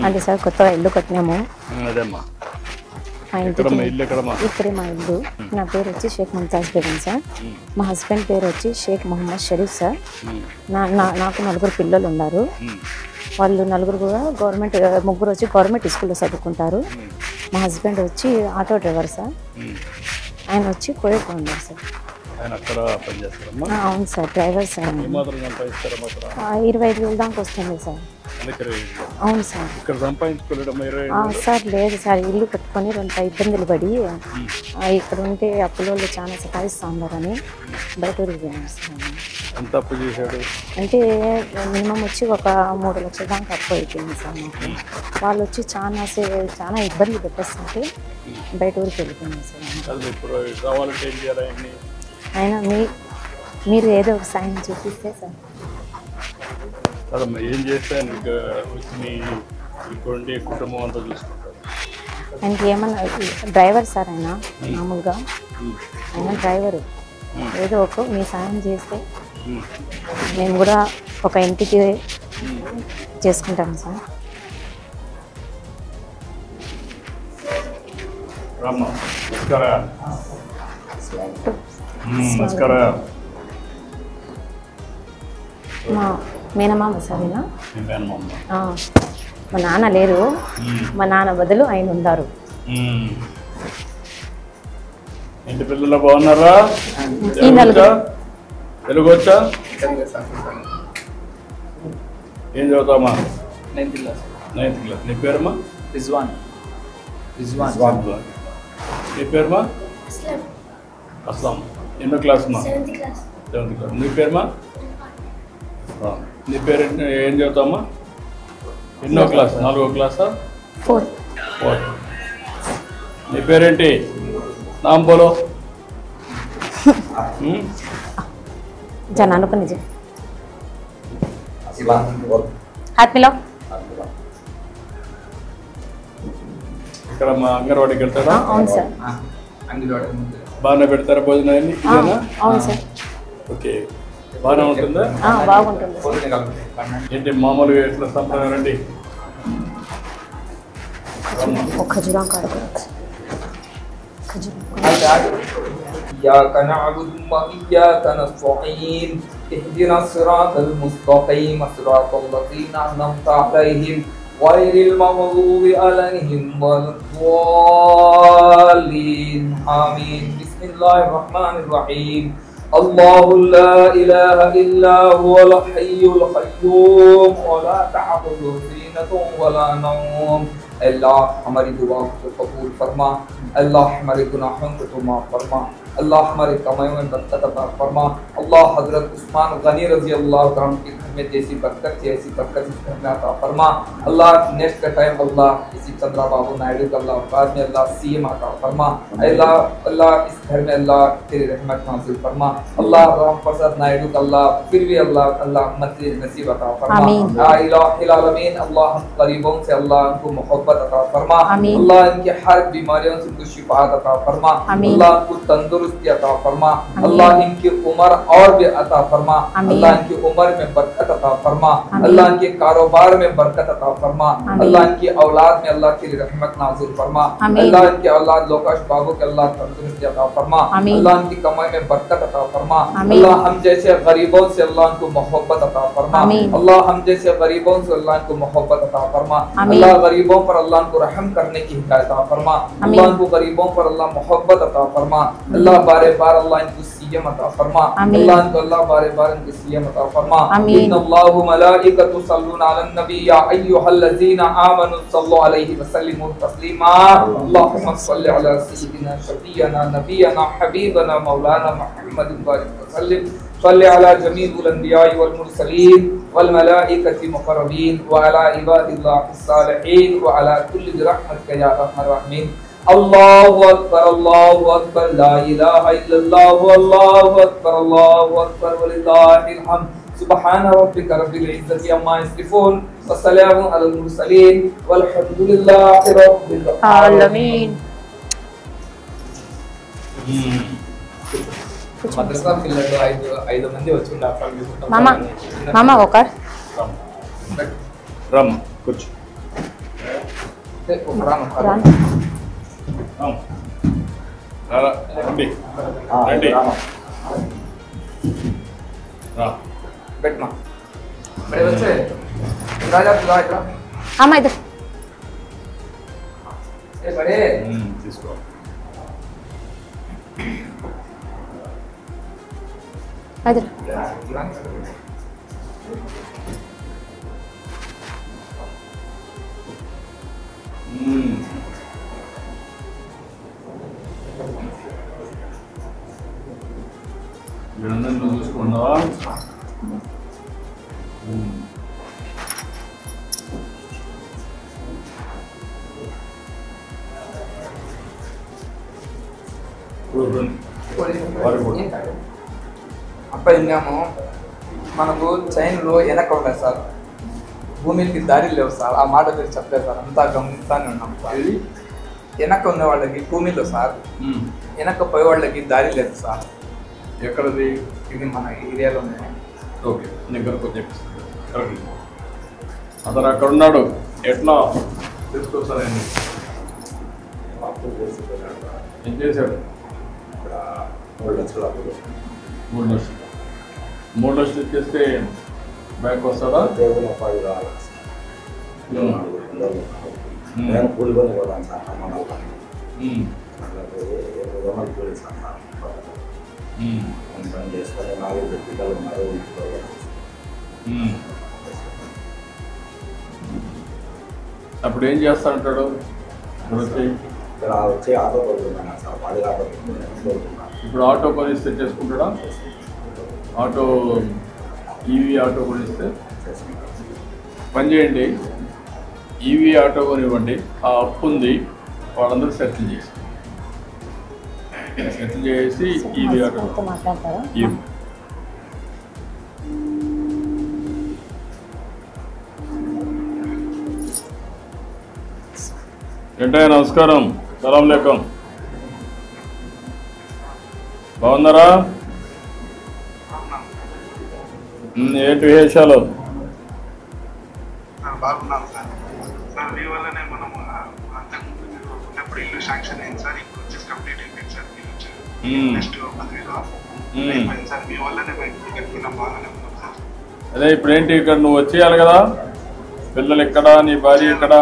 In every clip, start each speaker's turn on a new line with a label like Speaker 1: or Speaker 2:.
Speaker 1: అంటే సార్ కొత్తగా ఇల్లు కట్టినాము.
Speaker 2: అదేమ్మా
Speaker 1: మా ఇంటికి ఇక్కడే మా ఇల్లు. నా పేరు వచ్చి షేక్ ముంతాజ్ బేగం సార్. మా హస్బెండ్ పేరు వచ్చి షేక్ మొహమ్మద్ షరీఫ్ సార్. నాకు 4 పిల్లలు ఉన్నారు. వాళ్ళు 4 కూడా ముగ్గురు వచ్చి గవర్నమెంట్ స్కూల్లో చదువుకుంటారు. మా హస్బెండ్ వచ్చి ఆటో డ్రైవర్ సార్. ఆయన వచ్చి కోయకు ఉన్నారు సార్. అవును సార్, డ్రైవర్ సార్. 25,000 దాకా వస్తుంది సార్. అవును సార్. సార్ లేదు సార్, ఇల్లు కట్టుకొని 2 ఇబ్బందులు పడి ఇక్కడ ఉంటే అప్పుల వాళ్ళు చాలా సతాయిస్తూ ఉన్నారని బయట వెళ్ళాను సార్. అంటే మినిమం వచ్చి ఒక 3 లక్షల దాకా అప్పు అయిపోయింది సార్ నాకు. వాళ్ళు వచ్చి చాలా ఇబ్బంది పెట్టేస్తుంటే బయట ఊరికి వెళ్ళిపోయింది సార్. అయినా మీరు ఏదో ఒక సాయం చూపిస్తే సార్.
Speaker 2: ఏం చేస్తే కుటుంబం అంతా చూసుకుంటారు.
Speaker 1: ఆయనకి ఏమన్నా డ్రైవర్ సార్, ఆయన మామూలుగా ఆయన డ్రైవరు. ఏదో ఒక మీ సాయం చేస్తే మేము కూడా ఒక ఇంటికి చేసుకుంటాం సార్. మా మేనమామ సార్. మా నాన్న లేరు, మా నాన్న బదులు ఆయన ఉన్నారు.
Speaker 2: ఇంటి పిల్లలు బాగున్నారా? తెలుగు వచ్చా? ఏం చదువుతామా?
Speaker 3: 9th class.
Speaker 2: నీ పేరుమా?
Speaker 3: రిజ్వాన్.
Speaker 2: నీ పేరుమా? అస్లాం. ఎన్నో క్లాస్ మా?
Speaker 4: 7th class.
Speaker 2: నీ పేరుమా? నీ పేరు ఏం చదువుతామా? ఎన్నో క్లాస్? 4వ క్లాసా? 4. నీ పేరేంటి? नाम बोलो।
Speaker 1: जनानो को नीचे हाथ मिलाओ।
Speaker 2: ఇక్కడ మా అంగన్వాడికి వెళ్తారా?
Speaker 1: అవును సార్.
Speaker 3: అంగన్వాడి
Speaker 2: బాగానే పెడతారా భోజనాన్ని?
Speaker 1: అవును సార్.
Speaker 2: ఓకే, బాగానే ఉంటుందా?
Speaker 1: బాగుంటుంది.
Speaker 2: ఏంటి మామూలుగా ఎట్లా సంప్రదాయం రండి?
Speaker 1: ఖజూరా కాడుకోవచ్చు.
Speaker 3: إياك نعبد وإياك نستعين اهدنا الصراط المستقيم صراط الذين أنعمت عليهم غير المغضوب عليهم ولا الضالين آمين. بسم الله الرحمن الرحيم. الله لا إله إلا هو الحي القيوم ولا تأخذه سنة ولا نوم. अल्लाह हमारी दुआ को कबूल फरमा, अल्लाह हमारे गुनाहों को तो माफ़ फरमा, अल्लाह हमारे कमाई में बरकत अता फरमा। अल्लाह हज़रत उस्मान गनी रज़ी अल्लाह तआला के घर में जैसी बरकत थी ऐसी बरकत इस घर में अता फरमा। अल्लाह नेक्स्ट टाइम अल्लाह इसी चंद्रा बाबू नायडू का अल्लाह बाद में अल्लाह सीएम अता फरमा। अल्लाह अल्लाह इस घर में अल्लाह तेरी रहमत नाज़िल फरमा। अल्लाह राम प्रसाद नायडू का अल्लाह फिर भी अल्लाह अल्लाह मज़ीद नसीब अता फरमा। या इलाहिल आलमीन अल्लाह हम गरीबों से अल्लाह उनको मोहब्बत अता फरमा। अल्लाह इनके हर बीमारियों से उनको शिफाअत अता फरमा। अल्लाह उनको तंदुरुस्ती अता फरमा। अल्लाह इनकी उम्र और भी अता फरमा। अल्लाह इनकी उम्र में बरकत अता फरमा। अल्लाह इनके कारोबार में बरकत अता फरमा। अल्लाह इनकी औलाद में अल्लाह की रहमत नाज़िल फरमा। अल्लाह इनके औलाद लोकेश बाबू के अल्लाह तंदुरुस्ती अता फरमा। अल्लाह इनकी कमाई में बरकत अता फरमा। अल्लाह हम जैसे गरीबों से अल्लाह इनको मोहब्बत अता फरमा। अल्लाह हम जैसे गरीबों से अल्लाह इनको मोहब्बत अता फरमा। अल्लाह गरीबों पर अल्लाह को रहम करने की हिदायत अता फरमा। अल्लाह इनको गरीबों पर अल्लाह मोहब्बत अता फरमा। अल्लाह बारे बार अल्लाह इनको सीएम अता फरमा। अल्लाह इनको अल्लाह बारे बार इनको सीएम अता फरमा। इन्नल्लाहु व मलाइकतु यसल्लूना अलन नबी या अय्युहल्लज़ीना आमनु सल्लु अलैहि व सल्लिमु तस्लीमा। अल्लाहुम्मा सल्लि अला सय्यिदिना शफीअना नबियना हबीबना मौलाना मुहम्मदिन व सल्लिम सल्लि अला जमीउल अंबिया'i वल मुरसलीन वल मलाइकति मुक़र्रबीन व अला इबादिल्लाहिस सालिहीन व अला कुल्ली बिरहमतिका या अरहमर राहिमीन। अल्लाहु अकबर ला इलाहा इल्लल्लाह अल्लाहु अकबर वलिल्लाहिल हम्द। सुब्हान रब्बिका रब्बिल इज्जति अम्मा यसिफून व सलामुन अलल मुरसलीन वल्हम्दुलिल्लाहि रब्बिल आलमीन। మద్రసా పిల్లలు 5 మంది వచ్చి ఉండాలి.
Speaker 1: మామ మామ ఒక
Speaker 2: రమ్ కూర్చో.
Speaker 1: రాను.
Speaker 2: రండి రండి
Speaker 3: పెట్టమా మరి వచ్చే రాజా ఇక్కడ
Speaker 1: అమ్మ ఇది
Speaker 2: తీసుకో.
Speaker 1: అది
Speaker 2: వీళ్ళందరినీ చూసుకున్నావా?
Speaker 3: అబ్బాయి ఉన్నాము మనకు చైన్లో వెనక ఉన్నాయి సార్, భూమికి దారి లేవు సార్. ఆ మాట మీరు చెప్పలేదు సార్, అంతా గమనిస్తానే ఉన్నాం సార్. వెనక ఉన్న వాళ్ళకి భూమిలో సార్, వెనక పోయే వాళ్ళకి దారి లేదు సార్.
Speaker 2: ఎక్కడది?
Speaker 3: ఇది మన ఏరియాలోనే.
Speaker 2: ఓకే, నేను కనుక చెప్పిస్తాను. అతను అక్కడ ఉన్నాడు, ఎట్లా తీసుకొస్తానండి? ఏం చేశాడు? 3 లక్షలు ఇచ్చేస్తే బ్యాంక్ వస్తాడా?
Speaker 4: నేను కూలికొని పోదాను సార్. పని చేసుకొని 4 పిల్లలు ఉన్నారు.
Speaker 2: అప్పుడు ఏం చేస్తా అంటాడు?
Speaker 4: ఇక్కడ వచ్చి ఆటో కొడుతున్నాను సార్. 10 ఆటో
Speaker 2: ఇప్పుడు ఆటో కొనిస్తే చేసుకుంటాడా? ఆటో ఈవీ ఆటో కొనిస్తే పని చేయండి, ఈవీ ఆటో కొనివ్వండి. ఆ అప్పు ఉంది, వాళ్ళందరూ సెటిల్ చేసి ఈవీ ఆటో
Speaker 1: మాట్లాడతారా?
Speaker 2: ఏంటయ్యా, నమస్కారం. సలాం లేకం. బాగున్నారా? ఏంటి విశేషాలు?
Speaker 5: బాగున్నాను సార్. సార్ మీ వల్లనే మనం ఉన్నప్పుడు ఇల్లు శాంక్షన్ అయింది సార్. ఇప్పుడు వచ్చేసి కంప్లీట్ అయిపోయింది సార్. నెక్స్ట్ 10,000 అయిపోయింది సార్. మీ వల్లనే బయటకు కట్టుకున్నాం, బాగానే ఉన్నాం సార్.
Speaker 2: అదే ఇప్పుడు ఏంటి, ఇక్కడ నువ్వు వచ్చేయాలి కదా? పిల్లలు ఎక్కడా, నీ భార్య ఎక్కడా?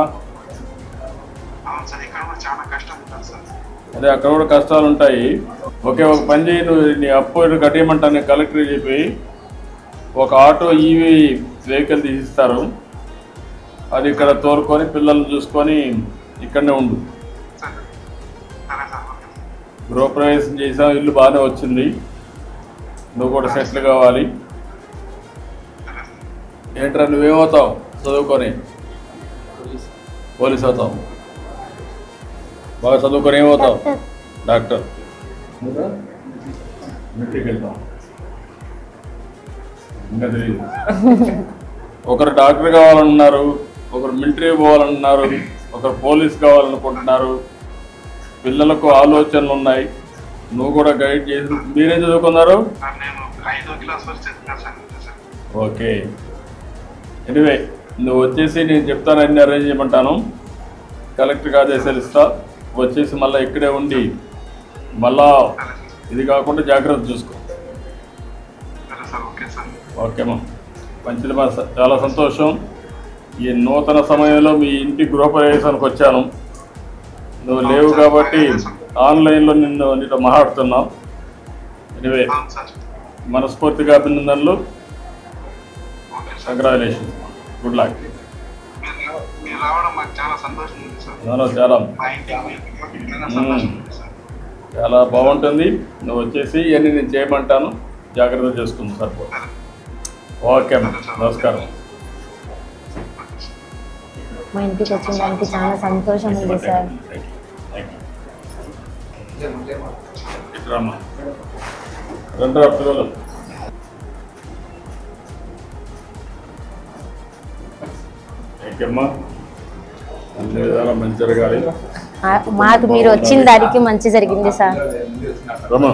Speaker 5: అవును సార్, ఇక్కడ కూడా చాలా కష్టం ఉంటుంది సార్.
Speaker 2: అదే అక్కడ కూడా కష్టాలు ఉంటాయి. ఓకే, ఒక పని చేయి, నువ్వు నీ అప్పు కట్టేయమంటాను కలెక్టర్ చెప్పి. ఒక ఆటో ఈవీ వెహికల్ తీసిస్తారు, అది ఇక్కడ తోలుకొని పిల్లల్ని చూసుకొని ఇక్కడనే ఉండు.
Speaker 5: సరే సార్.
Speaker 2: గృహప్రవేశం చేసావు, ఇల్లు బాగానే వచ్చింది, నువ్వు కూడా సెటిల్ కావాలి. ఏంట్రా నువ్వేమవుతావు చదువుకొని? పోలీస్ అవుతావు. బాగా చదువుకొని ఏమవుతావు? డాక్టర్. మెట్రిక్ వెళ్తాం, ఇంకా తెలియదు. ఒకరు డాక్టర్ కావాలన్నారు, ఒకరు మిలిటరీ పోవాలన్నారు, ఒకరు పోలీస్ కావాలనుకుంటున్నారు. పిల్లలకు ఆలోచనలు ఉన్నాయి, నువ్వు కూడా గైడ్ చేసి. మీరేం చదువుకున్నారు?
Speaker 5: నేను 5వ క్లాస్ వరకు చదివినా సార్.
Speaker 2: ఓకే, ఎనివే నువ్వు వచ్చేసి నేను చెప్తాను, అన్ని అరేంజ్ చేయమంటాను. కలెక్టర్కి ఆదేశాలు ఇస్తా. వచ్చేసి మళ్ళీ ఇక్కడే ఉండి మళ్ళా ఇది కాకుండా జాగ్రత్త చూసుకో. ఓకేమ్మా, మంచిది మా, చాలా సంతోషం. ఈ నూతన సమయంలో మీ ఇంటి గృహప్రవేశానికి వచ్చాను. నువ్వు లేవు కాబట్టి ఆన్లైన్లో నీతో మాట్లాడుతున్నావు. ఎనివే మనస్ఫూర్తిగా అభినందనలు, కంగ్రాచులేషన్, గుడ్ లక్. చాలా బాగుంటుంది. నువ్వు వచ్చేసి ఇవన్నీ నేను చేయమంటాను, జాగ్రత్త చేసుకుంది సరిపో. ఓకే అమ్మా, నమస్కారం.
Speaker 1: మా ఇంటికి వచ్చిన దానికి చాలా సంతోషం ఉంది సార్.
Speaker 2: ఇట్రామ్మా, రండి పిల్లలు. ఓకేమ్మా, అన్ని విధాలా మంచి జరగాలి.
Speaker 1: మాకు మీరు వచ్చిన దానికి మంచి జరిగింది సార్.
Speaker 2: రమా.